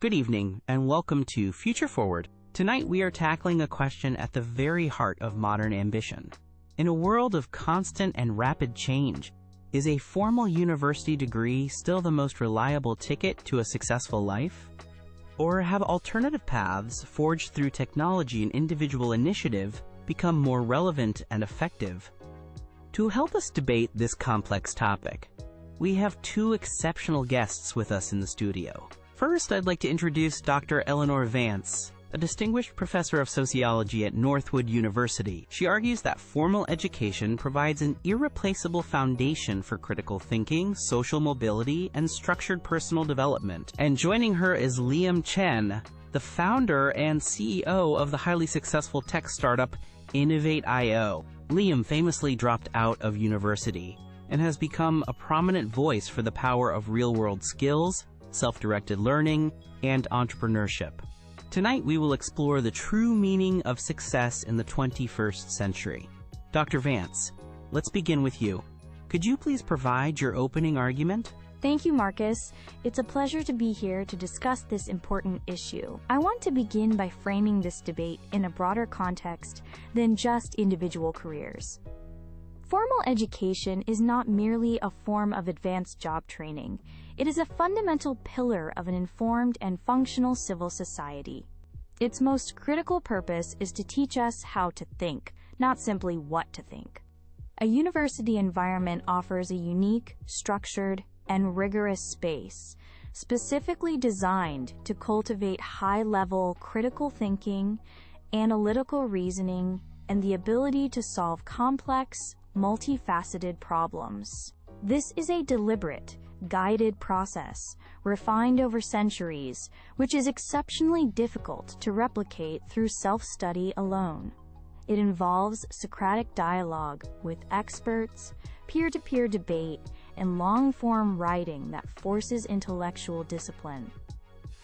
Good evening, and welcome to Future Forward. Tonight we are tackling a question at the very heart of modern ambition. In a world of constant and rapid change, is a formal university degree still the most reliable ticket to a successful life? Or have alternative paths forged through technology and individual initiative become more relevant and effective? To help us debate this complex topic, we have two exceptional guests with us in the studio. First, I'd like to introduce Dr. Eleanor Vance, a distinguished professor of sociology at Northwood University. She argues that formal education provides an irreplaceable foundation for critical thinking, social mobility, and structured personal development. And joining her is Liam Chen, the founder and CEO of the highly successful tech startup Innovate.io. Liam famously dropped out of university and has become a prominent voice for the power of real-world skills, self-directed learning, and entrepreneurship. Tonight, we will explore the true meaning of success in the 21st century. Dr. Vance, let's begin with you. Could you please provide your opening argument? Thank you, Marcus. It's a pleasure to be here to discuss this important issue. I want to begin by framing this debate in a broader context than just individual careers. Formal education is not merely a form of advanced job training. It is a fundamental pillar of an informed and functional civil society. Its most critical purpose is to teach us how to think, not simply what to think. A university environment offers a unique, structured, and rigorous space, specifically designed to cultivate high-level critical thinking, analytical reasoning, and the ability to solve complex, multifaceted problems. This is a deliberate, guided process, refined over centuries, which is exceptionally difficult to replicate through self-study alone. It involves Socratic dialogue with experts, peer-to-peer debate, and long-form writing that forces intellectual discipline.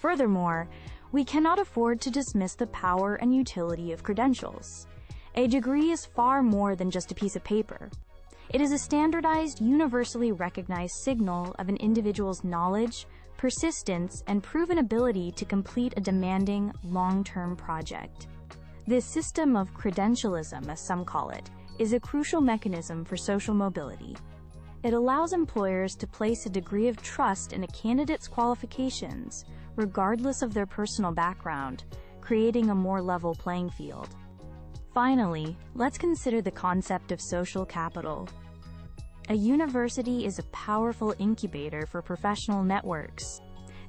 Furthermore, we cannot afford to dismiss the power and utility of credentials. A degree is far more than just a piece of paper. It is a standardized, universally recognized signal of an individual's knowledge, persistence, and proven ability to complete a demanding, long-term project. This system of credentialism, as some call it, is a crucial mechanism for social mobility. It allows employers to place a degree of trust in a candidate's qualifications, regardless of their personal background, creating a more level playing field. Finally, let's consider the concept of social capital. A university is a powerful incubator for professional networks.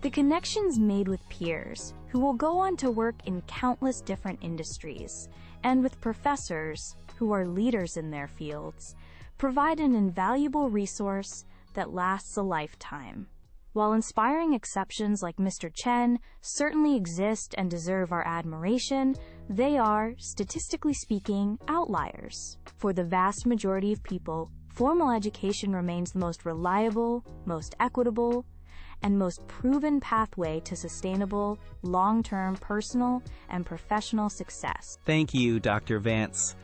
The connections made with peers, who will go on to work in countless different industries, and with professors, who are leaders in their fields, provide an invaluable resource that lasts a lifetime. While inspiring exceptions like Mr. Chen certainly exist and deserve our admiration, they are, statistically speaking, outliers. For the vast majority of people, formal education remains the most reliable, most equitable, and most proven pathway to sustainable, long-term personal and professional success. Thank you, Dr. Vance.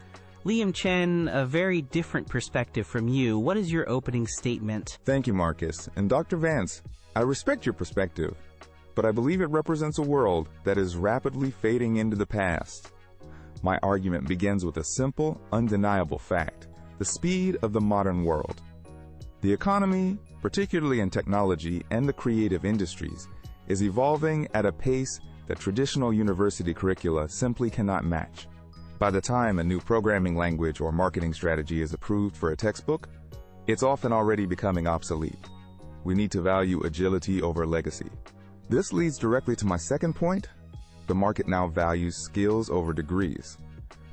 Liam Chen, a very different perspective from you. What is your opening statement? Thank you, Marcus. And Dr. Vance, I respect your perspective, but I believe it represents a world that is rapidly fading into the past. My argument begins with a simple, undeniable fact: the speed of the modern world. The economy, particularly in technology and the creative industries, is evolving at a pace that traditional university curricula simply cannot match. By the time a new programming language or marketing strategy is approved for a textbook, it's often already becoming obsolete. We need to value agility over legacy. This leads directly to my second point. The market now values skills over degrees.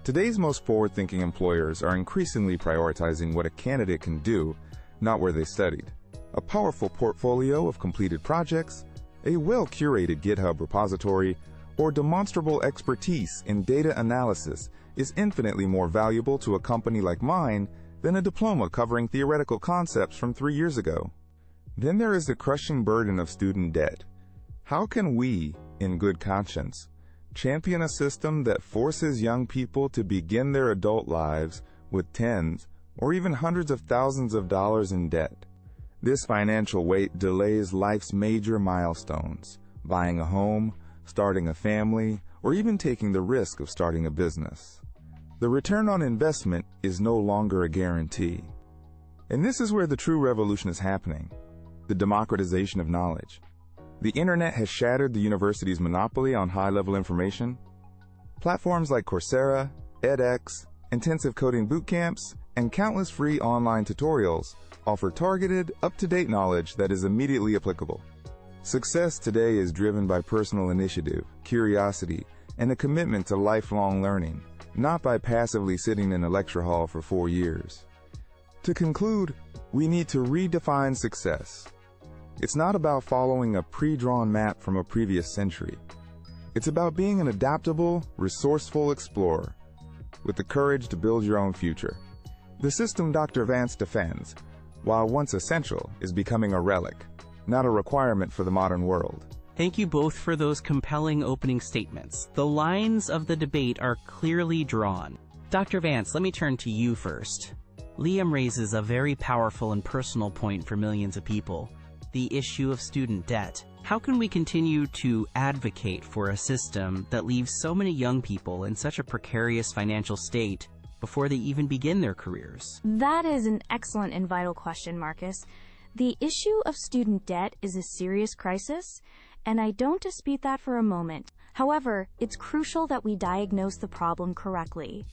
Today's most forward-thinking employers are increasingly prioritizing what a candidate can do, not where they studied. A powerful portfolio of completed projects, a well-curated GitHub repository, or demonstrable expertise in data analysis is infinitely more valuable to a company like mine than a diploma covering theoretical concepts from 3 years ago. Then there is the crushing burden of student debt. How can we, in good conscience, champion a system that forces young people to begin their adult lives with tens or even hundreds of thousands of dollars in debt? This financial weight delays life's major milestones, buying a home, starting a family, or even taking the risk of starting a business. The return on investment is no longer a guarantee. And this is where the true revolution is happening: the democratization of knowledge. The internet has shattered the university's monopoly on high-level information. Platforms like Coursera, edX, intensive coding boot camps, and countless free online tutorials offer targeted, up-to-date knowledge that is immediately applicable. Success today is driven by personal initiative, curiosity, and a commitment to lifelong learning, not by passively sitting in a lecture hall for 4 years. To conclude, we need to redefine success. It's not about following a pre-drawn map from a previous century. It's about being an adaptable, resourceful explorer with the courage to build your own future. The system Dr. Vance defends, while once essential, is becoming a relic, not a requirement for the modern world. Thank you both for those compelling opening statements. The lines of the debate are clearly drawn. Dr. Vance, let me turn to you first. Liam raises a very powerful and personal point for millions of people: the issue of student debt. How can we continue to advocate for a system that leaves so many young people in such a precarious financial state before they even begin their careers? That is an excellent and vital question, Marcus. The issue of student debt is a serious crisis, and I don't dispute that for a moment. However, it's crucial that we diagnose the problem correctly.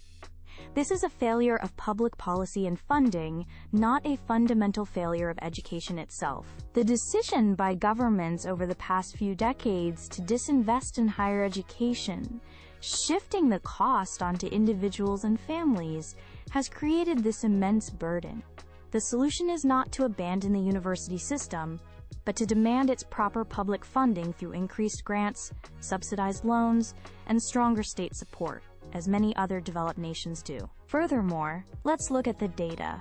This is a failure of public policy and funding, not a fundamental failure of education itself. The decision by governments over the past few decades to disinvest in higher education, shifting the cost onto individuals and families, has created this immense burden. The solution is not to abandon the university system, but to demand its proper public funding through increased grants, subsidized loans, and stronger state support, as many other developed nations do. Furthermore, let's look at the data.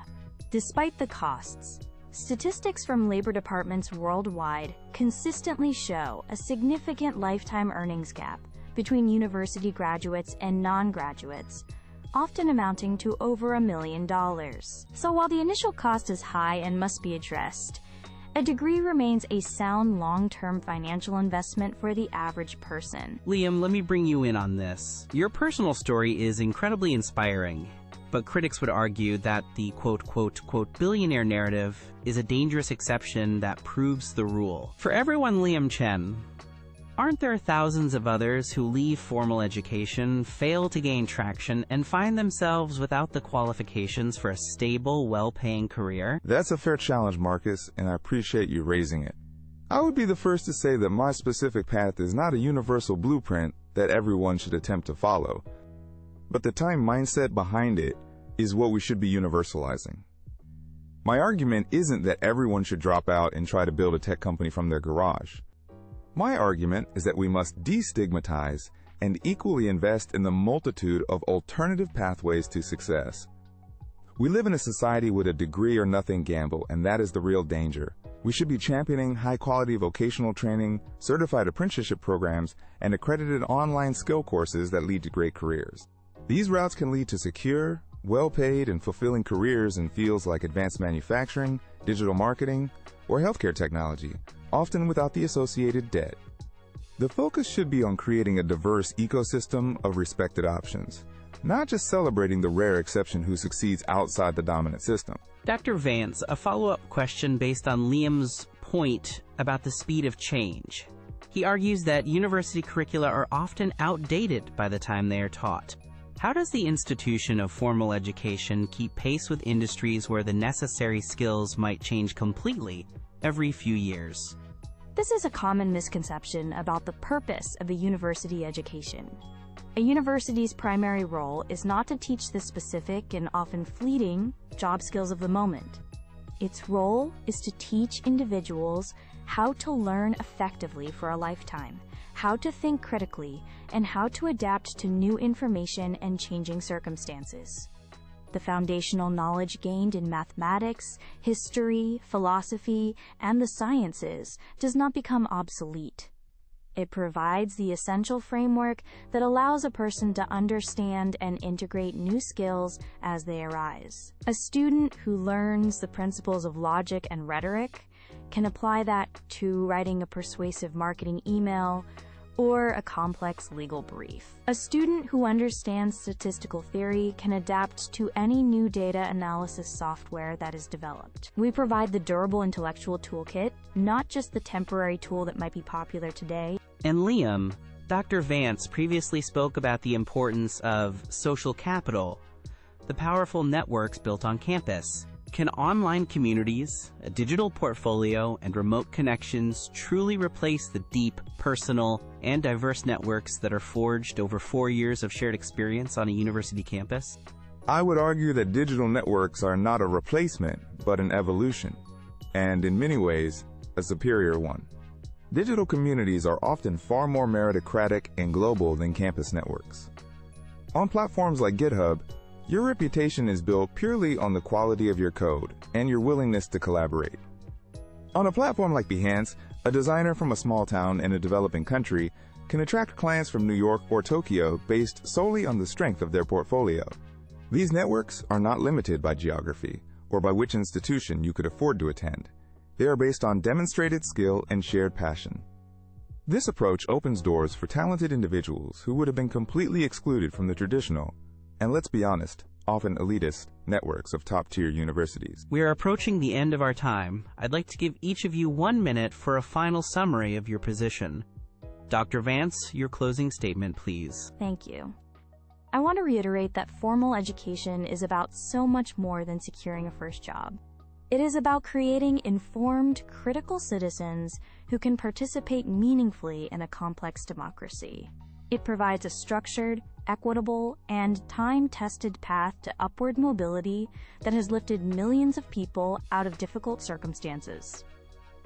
Despite the costs, statistics from labor departments worldwide consistently show a significant lifetime earnings gap between university graduates and non-graduates, often amounting to over $1 million. So while the initial cost is high and must be addressed, a degree remains a sound long-term financial investment for the average person. Liam, let me bring you in on this. Your personal story is incredibly inspiring, but critics would argue that the quote billionaire narrative is a dangerous exception that proves the rule. For everyone Liam Chen, aren't there thousands of others who leave formal education, fail to gain traction, and find themselves without the qualifications for a stable, well-paying career? That's a fair challenge, Marcus, and I appreciate you raising it. I would be the first to say that my specific path is not a universal blueprint that everyone should attempt to follow, but the time mindset behind it is what we should be universalizing. My argument isn't that everyone should drop out and try to build a tech company from their garage. My argument is that we must destigmatize and equally invest in the multitude of alternative pathways to success. We live in a society with a degree or nothing gamble, and that is the real danger. We should be championing high-quality vocational training, certified apprenticeship programs, and accredited online skill courses that lead to great careers. These routes can lead to secure, well-paid, and fulfilling careers in fields like advanced manufacturing, digital marketing, or healthcare technology, often without the associated debt. The focus should be on creating a diverse ecosystem of respected options, not just celebrating the rare exception who succeeds outside the dominant system. Dr. Vance, a follow-up question based on Liam's point about the speed of change. He argues that university curricula are often outdated by the time they are taught. How does the institution of formal education keep pace with industries where the necessary skills might change completely every few years? This is a common misconception about the purpose of a university education. A university's primary role is not to teach the specific and often fleeting job skills of the moment. Its role is to teach individuals how to learn effectively for a lifetime, how to think critically, and how to adapt to new information and changing circumstances. The foundational knowledge gained in mathematics, history, philosophy, and the sciences does not become obsolete. It provides the essential framework that allows a person to understand and integrate new skills as they arise. A student who learns the principles of logic and rhetoric can apply that to writing a persuasive marketing email or a complex legal brief. A student who understands statistical theory can adapt to any new data analysis software that is developed. We provide the durable intellectual toolkit, not just the temporary tool that might be popular today. And Liam, Dr. Vance previously spoke about the importance of social capital, the powerful networks built on campus. Can online communities, a digital portfolio, and remote connections truly replace the deep, personal, and diverse networks that are forged over 4 years of shared experience on a university campus? I would argue that digital networks are not a replacement, but an evolution, and in many ways, a superior one. Digital communities are often far more meritocratic and global than campus networks. On platforms like GitHub, your reputation is built purely on the quality of your code and your willingness to collaborate. On a platform like Behance, a designer from a small town in a developing country can attract clients from New York or Tokyo based solely on the strength of their portfolio. These networks are not limited by geography or by which institution you could afford to attend. They are based on demonstrated skill and shared passion. This approach opens doors for talented individuals who would have been completely excluded from the traditional, and let's be honest, often elitist, networks of top-tier universities. We are approaching the end of our time. I'd like to give each of you 1 minute for a final summary of your position. Dr. Vance, your closing statement, please. Thank you. I want to reiterate that formal education is about so much more than securing a first job. It is about creating informed, critical citizens who can participate meaningfully in a complex democracy. It provides a structured, equitable, and time-tested path to upward mobility that has lifted millions of people out of difficult circumstances.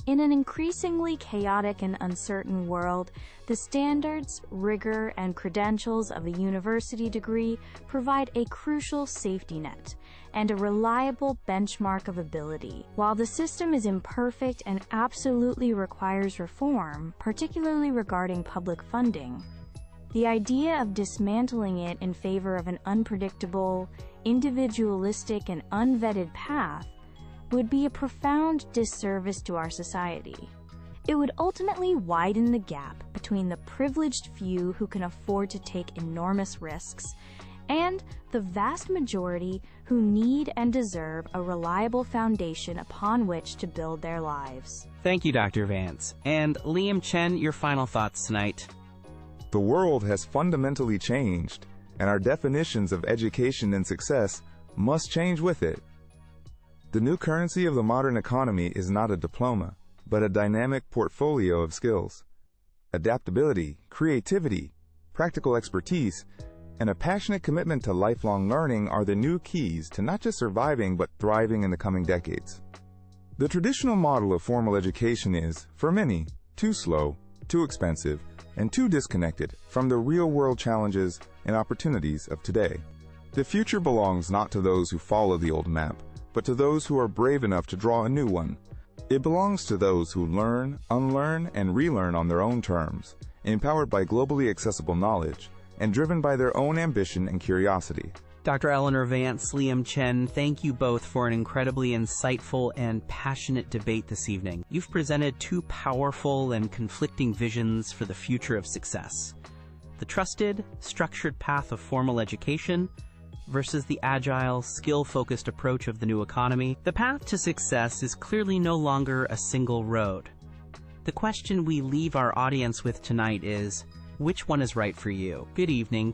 In an increasingly chaotic and uncertain world, the standards, rigor, and credentials of a university degree provide a crucial safety net and a reliable benchmark of ability. While the system is imperfect and absolutely requires reform, particularly regarding public funding, the idea of dismantling it in favor of an unpredictable, individualistic, and unvetted path would be a profound disservice to our society. It would ultimately widen the gap between the privileged few who can afford to take enormous risks and the vast majority who need and deserve a reliable foundation upon which to build their lives. Thank you, Dr. Vance. And Liam Chen, your final thoughts tonight. The world has fundamentally changed, and our definitions of education and success must change with it. The new currency of the modern economy is not a diploma, but a dynamic portfolio of skills. Adaptability, creativity, practical expertise, and a passionate commitment to lifelong learning are the new keys to not just surviving but thriving in the coming decades. The traditional model of formal education is, for many, too slow, too expensive, and too disconnected from the real-world challenges and opportunities of today. The future belongs not to those who follow the old map, but to those who are brave enough to draw a new one. It belongs to those who learn, unlearn, and relearn on their own terms, empowered by globally accessible knowledge, and driven by their own ambition and curiosity. Dr. Eleanor Vance, Liam Chen, thank you both for an incredibly insightful and passionate debate this evening. You've presented two powerful and conflicting visions for the future of success: the trusted, structured path of formal education versus the agile, skill-focused approach of the new economy. The path to success is clearly no longer a single road. The question we leave our audience with tonight is, which one is right for you? Good evening.